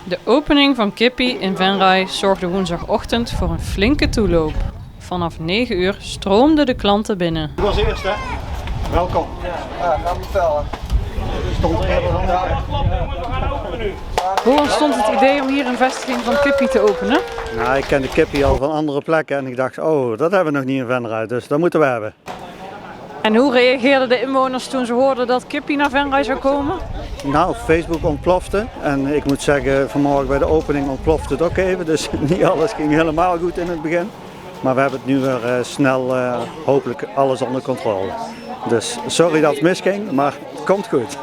De opening van Kippie in Venray zorgde woensdagochtend voor een flinke toeloop. Vanaf 9 uur stroomden de klanten binnen. U was eerst, hè? Welkom. Ja, gaan we vertellen. Stond er eerder dan Hoe ontstond het idee om hier een vestiging van Kippie te openen? Nou, ik ken de Kippie al van andere plekken en ik dacht, oh, dat hebben we nog niet in Venray, dus dat moeten we hebben. En hoe reageerden de inwoners toen ze hoorden dat Kippie naar Venray zou komen? Nou, Facebook ontplofte en ik moet zeggen, vanmorgen bij de opening ontplofte het ook even, dus niet alles ging helemaal goed in het begin. Maar we hebben het nu weer snel, hopelijk alles onder controle. Dus sorry dat het misging, maar het komt goed.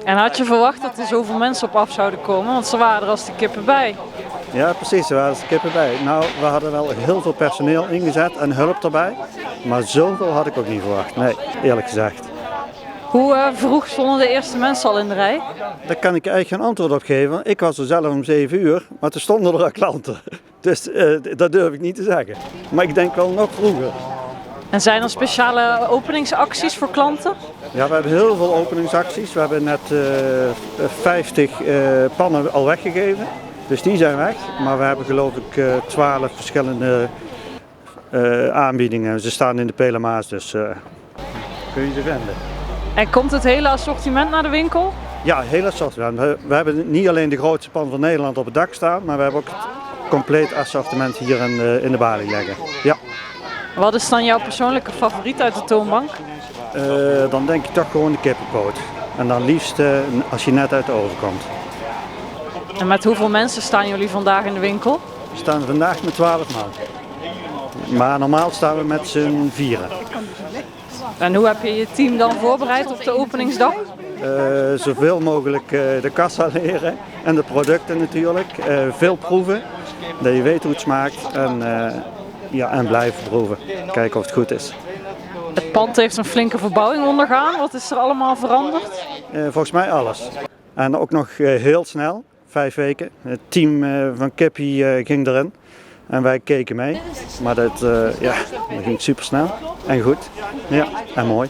En had je verwacht dat er zoveel mensen op af zouden komen? Want ze waren er als de kippen bij. Ja, precies, er waren de kippen bij. Nou, we hadden wel heel veel personeel ingezet en hulp erbij. Maar zoveel had ik ook niet verwacht, nee, eerlijk gezegd. Hoe vroeg stonden de eerste mensen al in de rij? Daar kan ik eigenlijk geen antwoord op geven. Ik was er zelf om 7 uur, maar toen stonden er al klanten. Dus dat durf ik niet te zeggen. Maar ik denk wel nog vroeger. En zijn er speciale openingsacties voor klanten? Ja, we hebben heel veel openingsacties. We hebben net 50 pannen al weggegeven. Dus die zijn weg. Maar we hebben geloof ik 12 verschillende aanbiedingen. Ze staan in de Pelemaas, dus kun je ze vinden. En komt het hele assortiment naar de winkel? Ja, heel assortiment. We hebben niet alleen de grootste pan van Nederland op het dak staan, maar we hebben ook het compleet assortiment hier in de balie liggen. Ja. Wat is dan jouw persoonlijke favoriet uit de toonbank? Dan denk ik toch gewoon de kippenpoot. En dan liefst als je net uit de oven komt. En met hoeveel mensen staan jullie vandaag in de winkel? We staan vandaag met 12 man. Maar normaal staan we met z'n 4. En hoe heb je je team dan voorbereid op de openingsdag? Zoveel mogelijk de kassa leren en de producten natuurlijk. Veel proeven, dat je weet hoe het smaakt en blijven proeven. Kijken of het goed is. Het pand heeft een flinke verbouwing ondergaan. Wat is er allemaal veranderd? Volgens mij alles. En ook nog heel snel, 5 weken. Het team van Kippie ging erin en wij keken mee. Maar dat ging super snel en goed. Ja, en mooi.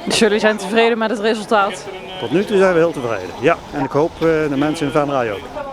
Dus jullie zijn tevreden met het resultaat? Tot nu toe zijn we heel tevreden. Ja, en ik hoop de mensen in Venray ook.